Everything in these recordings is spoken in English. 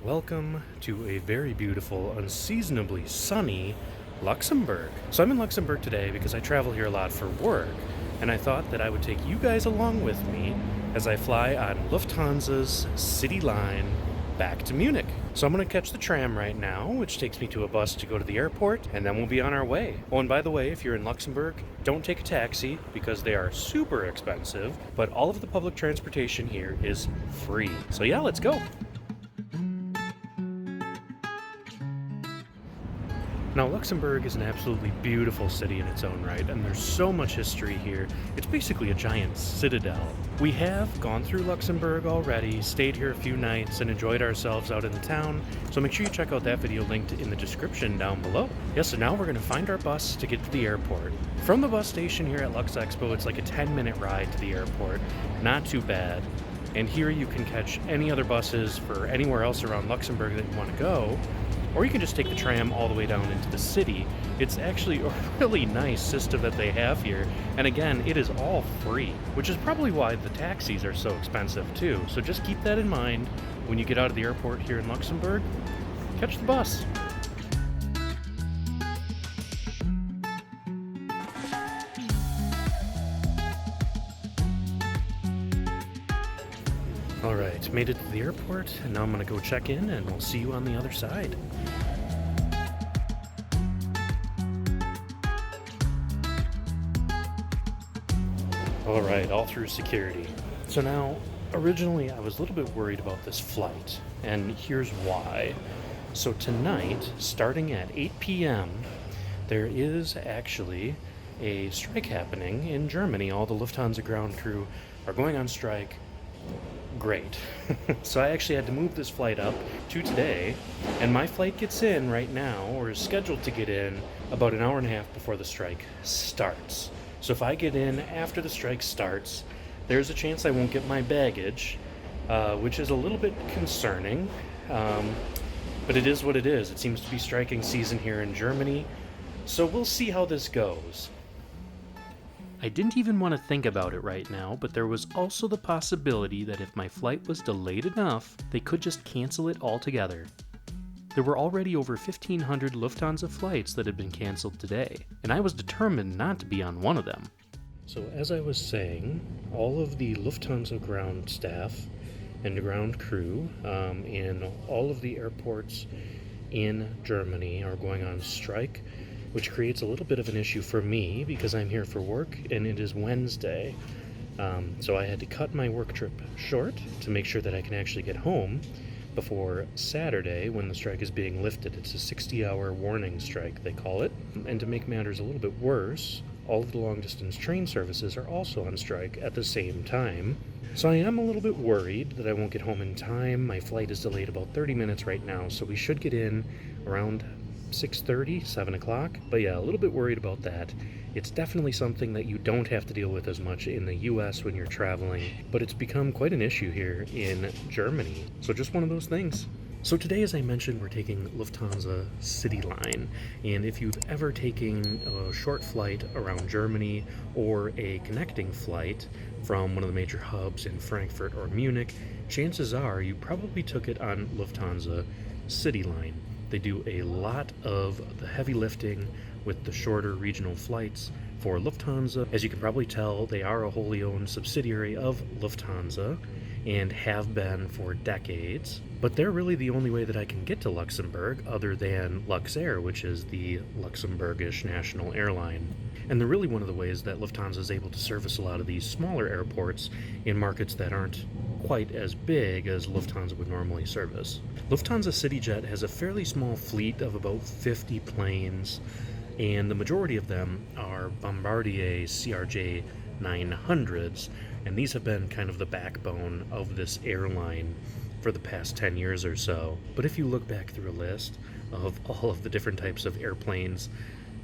Welcome to a very beautiful, unseasonably sunny Luxembourg. So I'm in Luxembourg today because I travel here a lot for work, and I thought that I would take you guys along with me as I fly on Lufthansa's Cityline back to Munich. So I'm going to catch the tram right now, which takes me to a bus to go to the airport, and then we'll be on our way. Oh, and by the way, if you're in Luxembourg, don't take a taxi because they are super expensive, but all of the public transportation here is free. So yeah, let's go. Now, Luxembourg is an absolutely beautiful city in its own right, and there's so much history here. It's basically a giant citadel. We have gone through Luxembourg already, stayed here a few nights, and enjoyed ourselves out in the town, so make sure you check out that video linked in the description down below. Yes, so now we're going to find our bus to get to the airport. From the bus station here at Lux Expo, it's like a 10-minute ride to the airport. Not too bad. And here you can catch any other buses for anywhere else around Luxembourg that you want to go. Or you can just take the tram all the way down into the city. It's actually a really nice system that they have here. And again, it is all free, which is probably why the taxis are so expensive too. So just keep that in mind when you get out of the airport here in Luxembourg. Catch the bus. Alright, made it to the airport, and now I'm gonna go check in, and we'll see you on the other side. Alright, all through security. So now, originally I was a little bit worried about this flight, and here's why. So tonight, starting at 8 p.m., there is actually a strike happening in Germany. All the Lufthansa ground crew are going on strike. Great. So I actually had to move this flight up to today, and my flight gets in right now, or is scheduled to get in, about an hour and a half before the strike starts. So if I get in after the strike starts, there's a chance I won't get my baggage, which is a little bit concerning, but it is what it is. It seems to be striking season here in Germany, so we'll see how this goes. I didn't even want to think about it right now, but there was also the possibility that if my flight was delayed enough, they could just cancel it altogether. There were already over 1,500 Lufthansa flights that had been canceled today, and I was determined not to be on one of them. So as I was saying, all of the Lufthansa ground staff and ground crew in all of the airports in Germany are going on strike, which creates a little bit of an issue for me because I'm here for work and it is Wednesday. So I had to cut my work trip short to make sure that I can actually get home before Saturday when the strike is being lifted. It's a 60-hour warning strike, they call it. And to make matters a little bit worse, all of the long-distance train services are also on strike at the same time. So I am a little bit worried that I won't get home in time. My flight is delayed about 30 minutes right now, so we should get in around 6:30, 7 o'clock. But yeah, a little bit worried about that. It's definitely something that you don't have to deal with as much in the US when you're traveling, but it's become quite an issue here in Germany. So just one of those things. So today, as I mentioned, we're taking Lufthansa Cityline, and if you've ever taken a short flight around Germany or a connecting flight from one of the major hubs in Frankfurt or Munich, chances are you probably took it on Lufthansa Cityline. They do a lot of the heavy lifting with the shorter regional flights for Lufthansa. As you can probably tell, they are a wholly owned subsidiary of Lufthansa and have been for decades. But they're really the only way that I can get to Luxembourg other than Luxair, which is the Luxembourgish national airline. And they're really one of the ways that Lufthansa is able to service a lot of these smaller airports in markets that aren't quite as big as Lufthansa would normally service. Lufthansa CityJet has a fairly small fleet of about 50 planes, and the majority of them are Bombardier CRJ900s, and these have been kind of the backbone of this airline for the past 10 years or so. But if you look back through a list of all of the different types of airplanes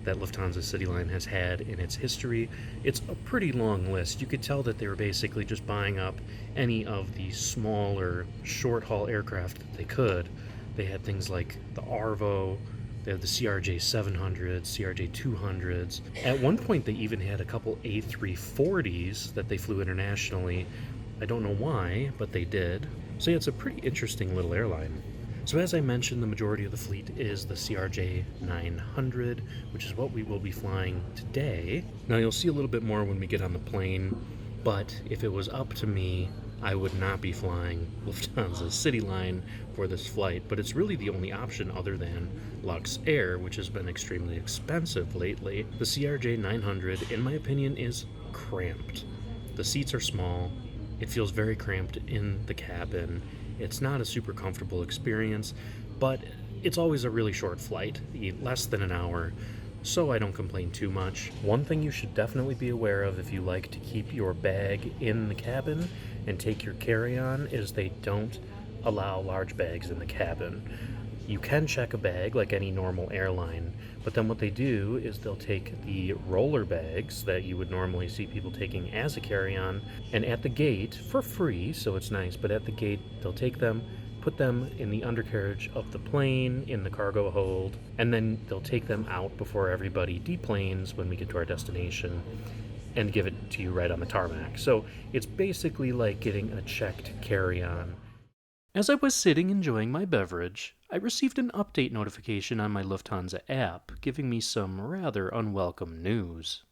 that Lufthansa Cityline has had in its history, it's a pretty long list. You could tell that they were basically just buying up any of the smaller short-haul aircraft that they could. They had things like the Arvo, they had the CRJ700s, CRJ200s. At one point they even had a couple A340s that they flew internationally. I don't know why, but they did. So yeah, it's a pretty interesting little airline. So as I mentioned, the majority of the fleet is the CRJ900, which is what we will be flying today. Now you'll see a little bit more when we get on the plane, but if it was up to me, I would not be flying Lufthansa Cityline for this flight, but it's really the only option other than Lux Air, which has been extremely expensive lately. The CRJ900, in my opinion, is cramped. The seats are small, it feels very cramped in the cabin. It's not a super comfortable experience, but it's always a really short flight, less than an hour, so I don't complain too much. One thing you should definitely be aware of if you like to keep your bag in the cabin and take your carry-on is they don't allow large bags in the cabin. You can check a bag like any normal airline, but then what they do is they'll take the roller bags that you would normally see people taking as a carry-on, and at the gate, for free, so it's nice, but at the gate they'll take them, put them in the undercarriage of the plane, in the cargo hold, and then they'll take them out before everybody deplanes when we get to our destination and give it to you right on the tarmac. So it's basically like getting a checked carry-on. As I was sitting enjoying my beverage, I received an update notification on my Lufthansa app giving me some rather unwelcome news.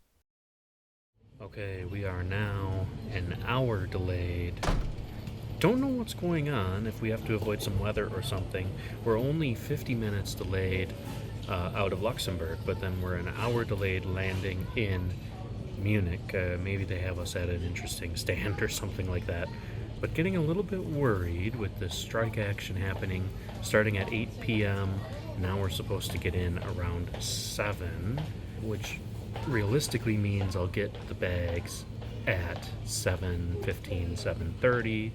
Okay, we are now an hour delayed. Don't know what's going on, if we have to avoid some weather or something. We're only 50 minutes delayed out of Luxembourg, but then we're an hour delayed landing in Munich. Maybe they have us at an interesting stand or something like that. But getting a little bit worried with this strike action happening starting at 8 p.m. Now we're supposed to get in around 7, which realistically means I'll get the bags at 7:15, 7:30.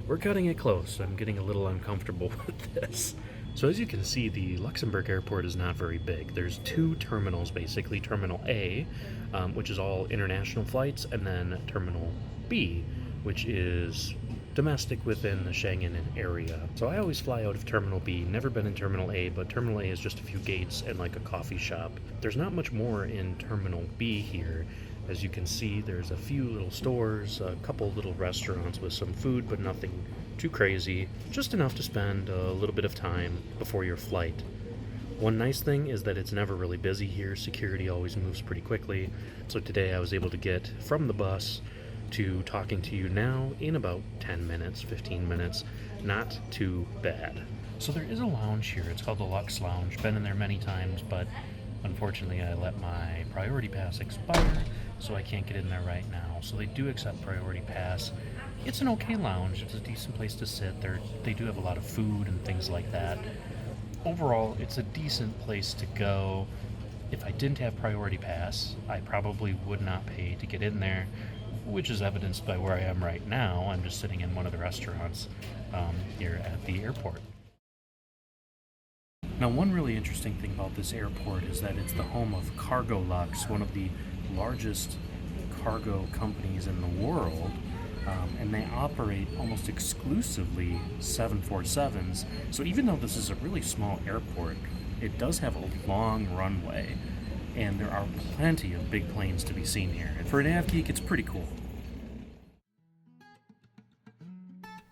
We're cutting it close. I'm getting a little uncomfortable with this. So as you can see, the Luxembourg Airport is not very big. There's 2 terminals, basically. Terminal A, which is all international flights, and then Terminal B, which is domestic within the Schengen area. So I always fly out of Terminal B, never been in Terminal A, but Terminal A is just a few gates and like a coffee shop. There's not much more in Terminal B here. As you can see, there's a few little stores, a couple little restaurants with some food, but nothing too crazy, just enough to spend a little bit of time before your flight. One nice thing is that it's never really busy here. Security always moves pretty quickly. So today I was able to get from the bus to talking to you now in about 10 minutes, 15 minutes. Not too bad. So there is a lounge here. It's called the Lux Lounge. Been in there many times, but unfortunately I let my priority pass expire, so I can't get in there right now. So they do accept priority pass. It's an okay lounge. It's a decent place to sit. They do have a lot of food and things like that. Overall, it's a decent place to go. If I didn't have priority pass, I probably would not pay to get in there, which is evidenced by where I am right now. I'm just sitting in one of the restaurants here at the airport. Now, one really interesting thing about this airport is that it's the home of Cargo Lux, one of the largest cargo companies in the world, and they operate almost exclusively 747s. So even though this is a really small airport, it does have a long runway, and there are plenty of big planes to be seen here. And for an av geek, it's pretty cool.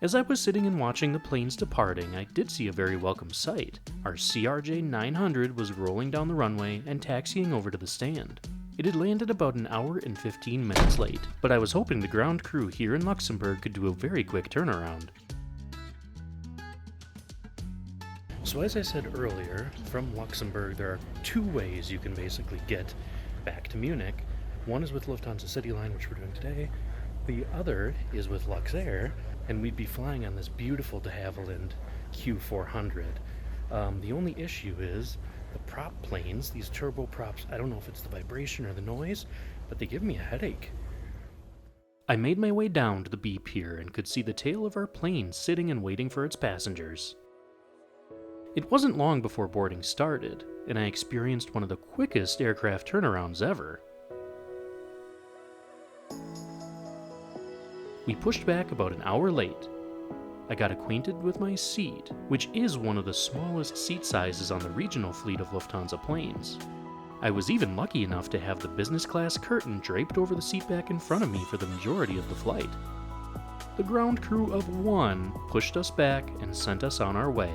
As I was sitting and watching the planes departing, I did see a very welcome sight. Our CRJ900 was rolling down the runway and taxiing over to the stand. It had landed about an hour and 15 minutes late, but I was hoping the ground crew here in Luxembourg could do a very quick turnaround. So as I said earlier, from Luxembourg there are 2 ways you can basically get back to Munich. One is with Lufthansa Cityline, which we're doing today. The other is with Lux Air, and we'd be flying on this beautiful de Havilland Q400. The only issue is the prop planes, these turboprops. I don't know if it's the vibration or the noise, but they give me a headache. I made my way down to the B pier and could see the tail of our plane sitting and waiting for its passengers. It wasn't long before boarding started, and I experienced one of the quickest aircraft turnarounds ever. We pushed back about an hour late. I got acquainted with my seat, which is one of the smallest seat sizes on the regional fleet of Lufthansa planes. I was even lucky enough to have the business class curtain draped over the seat back in front of me for the majority of the flight. The ground crew of 1 pushed us back and sent us on our way.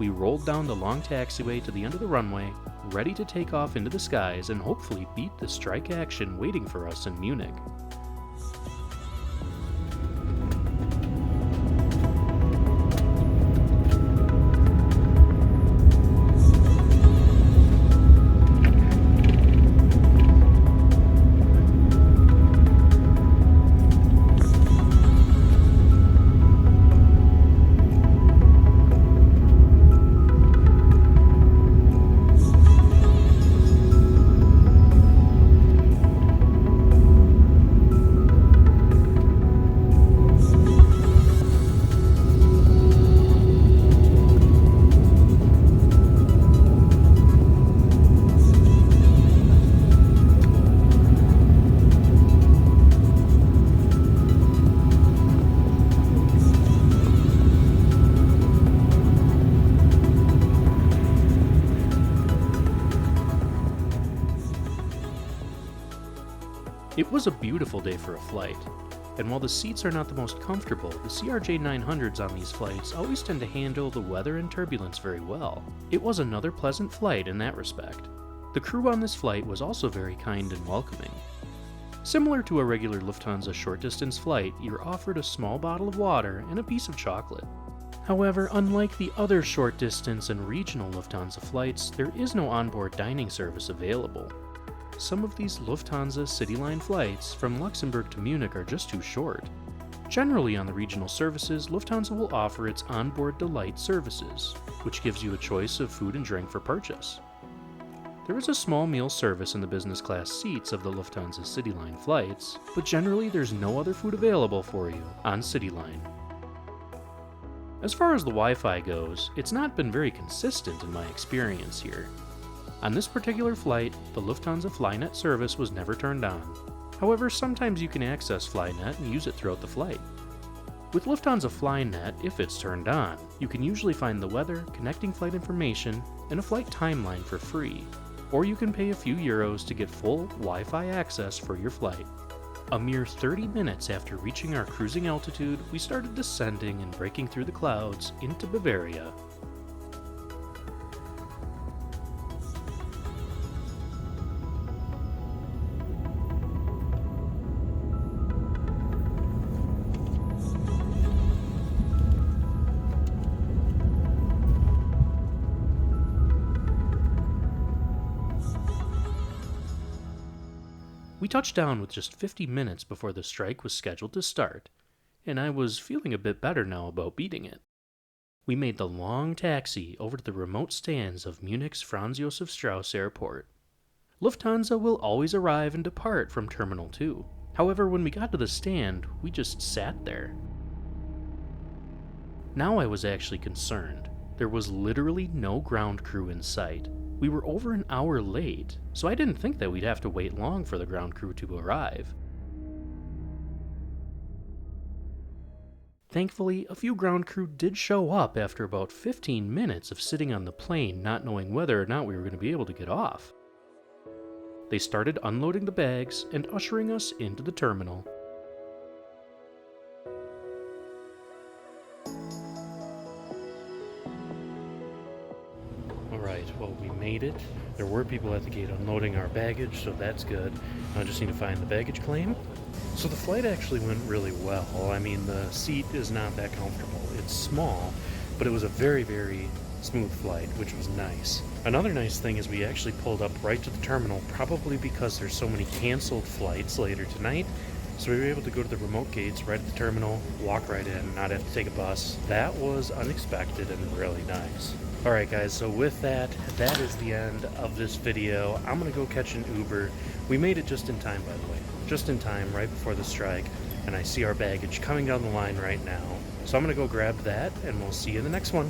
we rolled down the long taxiway to the end of the runway, ready to take off into the skies and hopefully beat the strike action waiting for us in Munich. It was a beautiful day for a flight, and while the seats are not the most comfortable, the CRJ900s on these flights always tend to handle the weather and turbulence very well. It was another pleasant flight in that respect. The crew on this flight was also very kind and welcoming. Similar to a regular Lufthansa short-distance flight, you're offered a small bottle of water and a piece of chocolate. However, unlike the other short-distance and regional Lufthansa flights, there is no onboard dining service available. Some of these Lufthansa Cityline flights from Luxembourg to Munich are just too short. Generally on the regional services, Lufthansa will offer its onboard delight services, which gives you a choice of food and drink for purchase. There is a small meal service in the business class seats of the Lufthansa Cityline flights, but generally there's no other food available for you on Cityline. As far as the Wi-Fi goes, it's not been very consistent in my experience here. On this particular flight, the Lufthansa Flynet service was never turned on. However, sometimes you can access Flynet and use it throughout the flight. With Lufthansa Flynet, if it's turned on, you can usually find the weather, connecting flight information, and a flight timeline for free, or you can pay a few euros to get full Wi-Fi access for your flight. A mere 30 minutes after reaching our cruising altitude, we started descending and breaking through the clouds into Bavaria. We touched down with just 50 minutes before the strike was scheduled to start, and I was feeling a bit better now about beating it. We made the long taxi over to the remote stands of Munich's Franz Josef Strauss Airport. Lufthansa will always arrive and depart from Terminal 2. However, when we got to the stand, we just sat there. Now I was actually concerned. There was literally no ground crew in sight. We were over an hour late, so I didn't think that we'd have to wait long for the ground crew to arrive. Thankfully, a few ground crew did show up after about 15 minutes of sitting on the plane not knowing whether or not we were going to be able to get off. They started unloading the bags and ushering us into the terminal. Alright, well, we made it. There were people at the gate unloading our baggage, so that's good. I just need to find the baggage claim. So the flight actually went really well. I mean, the seat is not that comfortable. It's small, but it was a very, very smooth flight, which was nice. Another nice thing is we actually pulled up right to the terminal, probably because there's so many canceled flights later tonight. So we were able to go to the remote gates right at the terminal, walk right in, not have to take a bus. That was unexpected and really nice. Alright guys, so with that is the end of this video. I'm gonna go catch an Uber. We made it just in time, by the way. Just in time, right before the strike, and I see our baggage coming down the line right now. So I'm gonna go grab that, and we'll see you in the next one.